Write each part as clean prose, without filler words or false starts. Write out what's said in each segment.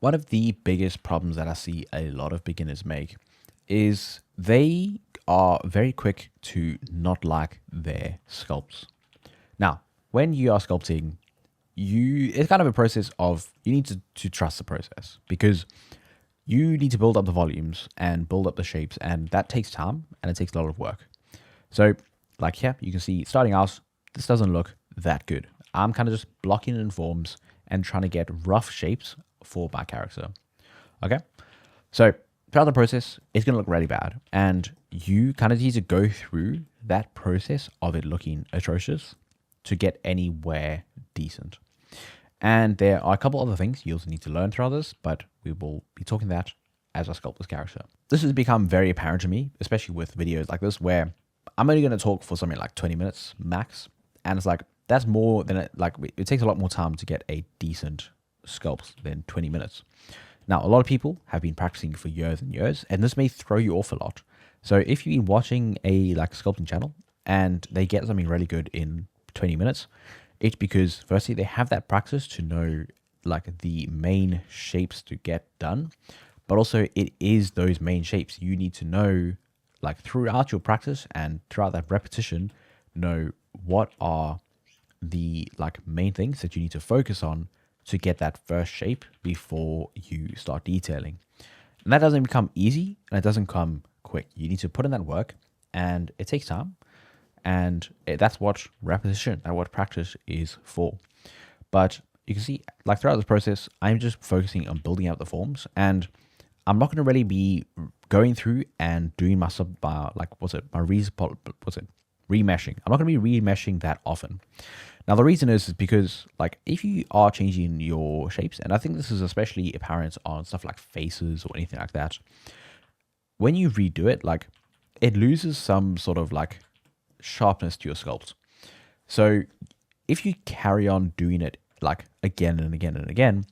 One of the biggest problems that I see a lot of beginners make is they are very quick to not like their sculpts. Now, when you are sculpting, it's kind of a process of you need to trust the process because you need to build up the volumes and build up the shapes, and that takes time and it takes a lot of work. So, like here, you can see starting out, this doesn't look that good. I'm kind of just blocking it in forms and trying to get rough shapes for my character. Okay, so throughout the process, it's going to look really bad, and you kind of need to go through that process of it looking atrocious to get anywhere decent. And there are a couple other things you also need to learn throughout this, but we will be talking that as I sculpt this character. This has become very apparent to me, especially with videos like this, where I'm only going to talk for something like 20 minutes max, and it's like that's more than it takes a lot more time to get a decent sculpt than 20 minutes. Now, a lot of people have been practicing for years and years, and this may throw you off a lot. So if you've been watching a sculpting channel and they get something really good in 20 minutes, it's because firstly they have that practice to know the main shapes to get done, but also it is those main shapes you need to know throughout your practice and throughout that repetition, know what are the main things that you need to focus on to get that first shape before you start detailing. And that doesn't become easy and it doesn't come quick. You need to put in that work and it takes time. And that's what repetition and what practice is for. But you can see throughout this process, I'm just focusing on building out the forms, and I'm not going to really be going through and doing my remeshing. I'm not going to be remeshing that often. Now, the reason is because if you are changing your shapes, and I think this is especially apparent on stuff like faces or anything like that, when you redo it, it loses some sort of sharpness to your sculpt. So if you carry on doing it again and again and again,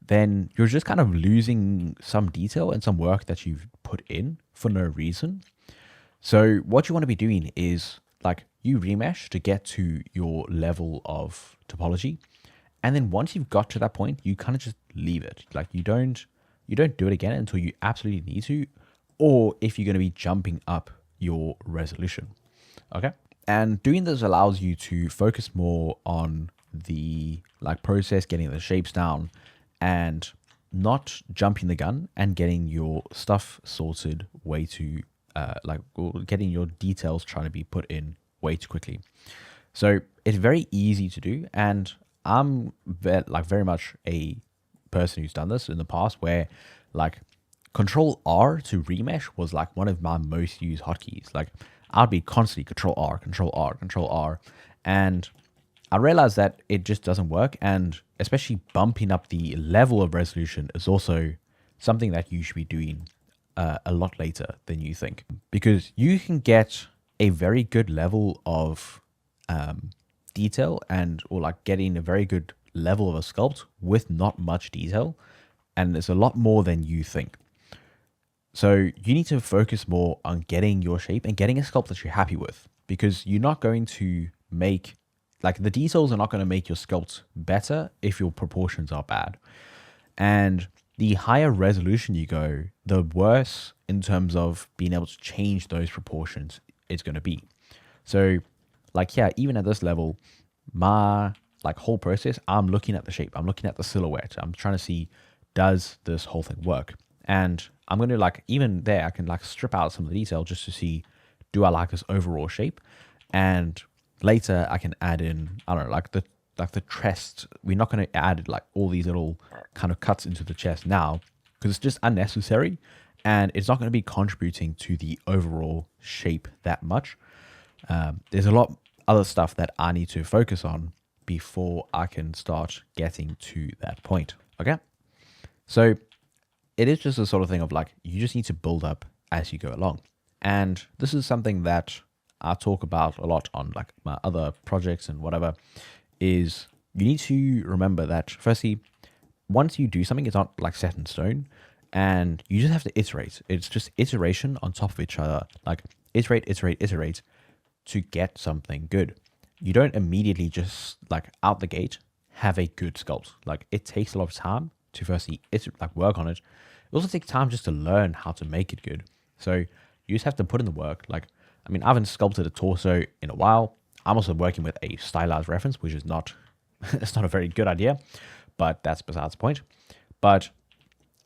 then you're just kind of losing some detail and some work that you've put in for no reason. So what you want to be doing is you remesh to get to your level of topology, and then once you've got to that point, you kind of just leave it. You don't do it again until you absolutely need to, or if you're going to be jumping up your resolution. Okay, and doing this allows you to focus more on the process, getting the shapes down, and not jumping the gun and getting your stuff sorted way too or getting your details trying to be put in way too quickly. So it's very easy to do, and I'm very much a person who's done this in the past, where Control R to remesh was one of my most used hotkeys. I'd be constantly Control R, Control R, Control R, and I realized that it just doesn't work, and especially bumping up the level of resolution is also something that you should be doing a lot later than you think, because you can get a very good level of detail or getting a very good level of a sculpt with not much detail, and it's a lot more than you think. So you need to focus more on getting your shape and getting a sculpt that you're happy with, because you're not going to make the details are not going to make your sculpt better if your proportions are bad. And the higher resolution you go, the worse in terms of being able to change those proportions it's going to be. So even at this level, my whole process, I'm looking at the shape, I'm looking at the silhouette, I'm trying to see, does this whole thing work? And I'm going to even there, I can strip out some of the detail just to see, do I like this overall shape? And later I can add in, I don't know, the chest. We're not going to add all these little kind of cuts into the chest now, because it's just unnecessary and it's not going to be contributing to the overall shape that much. There's a lot other stuff that I need to focus on before I can start getting to that point. Okay, so it is just a sort of thing of you just need to build up as you go along, and this is something that I talk about a lot on my other projects and whatever. Is you need to remember that firstly, once you do something, it's not set in stone, and you just have to iterate. It's just iteration on top of each other, iterate to get something good. You don't immediately just out the gate have a good sculpt. It takes a lot of time to firstly it's like work on it. It also takes time just to learn how to make it good. So you just have to put in the work. Like, I mean, I haven't sculpted a torso in a while. I'm also working with a stylized reference, which is not, it's not a very good idea, but that's besides the point. But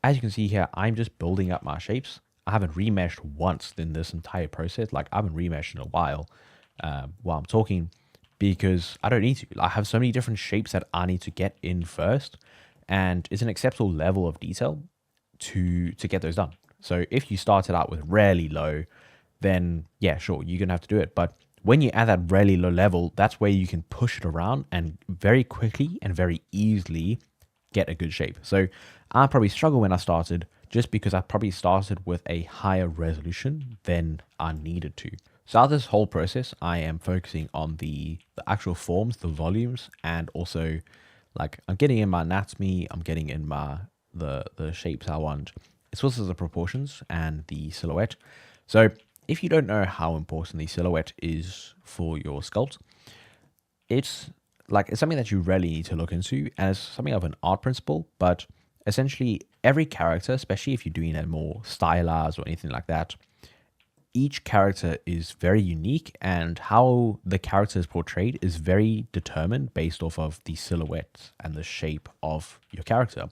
as you can see here, I'm just building up my shapes. I haven't remeshed once in this entire process. Like, I haven't remeshed in a while I'm talking, because I don't need to. I have so many different shapes that I need to get in first, and it's an acceptable level of detail to get those done. So if you started out with really low, then yeah, sure, you're gonna have to do it. But when you add that really low level, that's where you can push it around and very quickly and very easily get a good shape. So I probably struggled when I started, just because I probably started with a higher resolution than I needed to. So out this whole process, I am focusing on the actual forms, the volumes, and also like I'm getting in my anatomy, I'm getting in my the shapes I want. It's also the proportions and the silhouette. So if you don't know how important the silhouette is for your sculpt, it's something that you really need to look into, and it's something of an art principle. But essentially every character, especially if you're doing a more stylized or anything like that, each character is very unique, and how the character is portrayed is very determined based off of the silhouette and the shape of your character.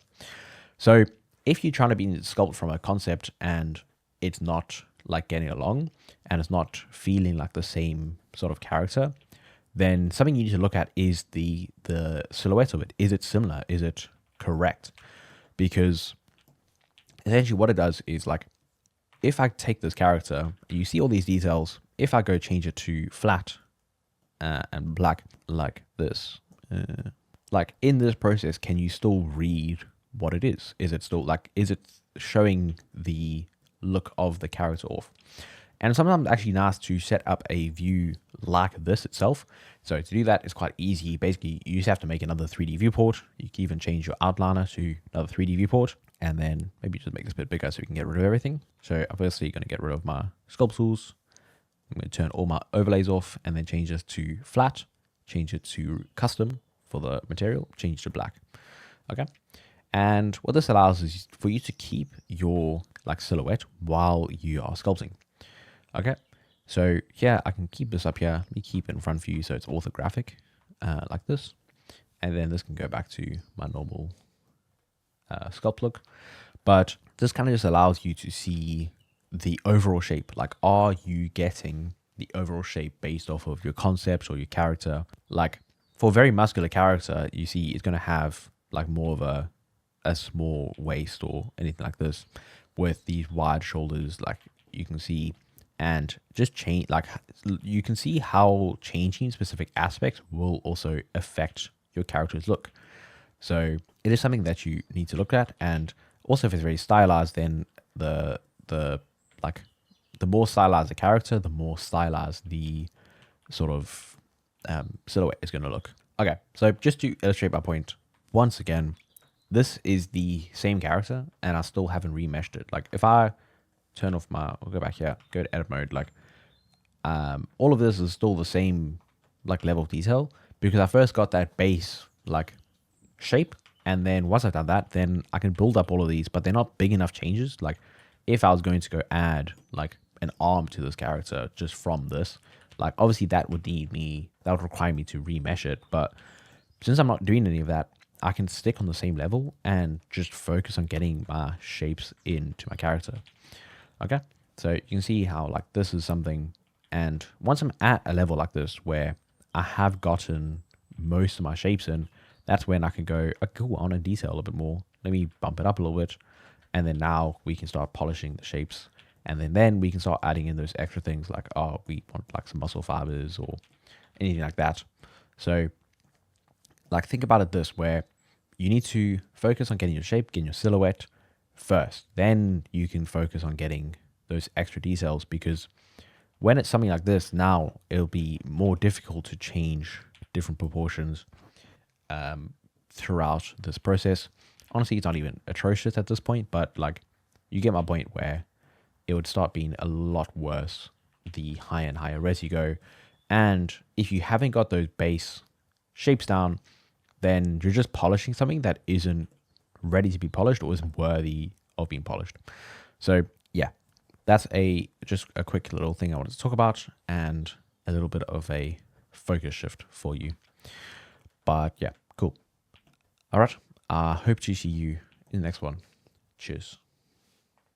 So if you're trying to be sculpt from a concept and it's not like getting along and it's not feeling like the same sort of character, then something you need to look at is the silhouette of it. Is it similar? Is it correct? Because essentially what it does is, like, if I take this character, you see all these details. If I go change it to flat and black like this, like in this process, can you still read what it is? Is it still like, is it showing the look of the character off? And sometimes it's actually nice to set up a view like this itself. So to do that, it's quite easy. Basically, you just have to make another 3D viewport. You can even change your outliner to another 3D viewport, and then maybe just make this a bit bigger so we can get rid of everything. So obviously going to get rid of my sculpt tools. I'm going to turn all my overlays off and then change this to flat, change it to custom for the material, change to black. Okay. And what this allows is for you to keep your like silhouette while you are sculpting. Okay. So here I can keep this up here. Let me keep it in front view so it's orthographic like this. And then this can go back to my normal sculpt look. But this kind of just allows you to see the overall shape. Like, are you getting the overall shape based off of your concept or your character? Like, for a very muscular character, you see it's going to have like more of a small waist or anything like this, with these wide shoulders, like you can see. And just change, like you can see how changing specific aspects will also affect your character's look. So it is something that you need to look at. And also if it's very stylized, then the more stylized the character, the more stylized the sort of silhouette is going to look. Okay, so just to illustrate my point, once again, this is the same character and I still haven't remeshed it. Like if I turn off I'll go back here, go to edit mode, like all of this is still the same like level of detail, because I first got that base like shape, and then once I've done that, then I can build up all of these, but they're not big enough changes. Like if I was going to go add like an arm to this character just from this, like obviously that would require me to remesh it. But since I'm not doing any of that, I can stick on the same level and just focus on getting my shapes into my character. Okay, so you can see how like this is something, and once I'm at a level like this where I have gotten most of my shapes in, that's when I can go, cool, I want to detail a little bit more. Let me bump it up a little bit, and then now we can start polishing the shapes, and then we can start adding in those extra things like, oh, we want like some muscle fibers or anything like that. So like think about it this, where you need to focus on getting your shape, getting your silhouette first, then you can focus on getting those extra details, because when it's something like this, now it'll be more difficult to change different proportions throughout this process. Honestly, it's not even atrocious at this point, but like you get my point, where it would start being a lot worse the higher and higher res you go. And if you haven't got those base shapes down, then you're just polishing something that isn't ready to be polished or isn't worthy of being polished. So yeah, that's just a quick little thing I wanted to talk about, and a little bit of a focus shift for you. But yeah, cool. All right. Hope to see you in the next one. Cheers.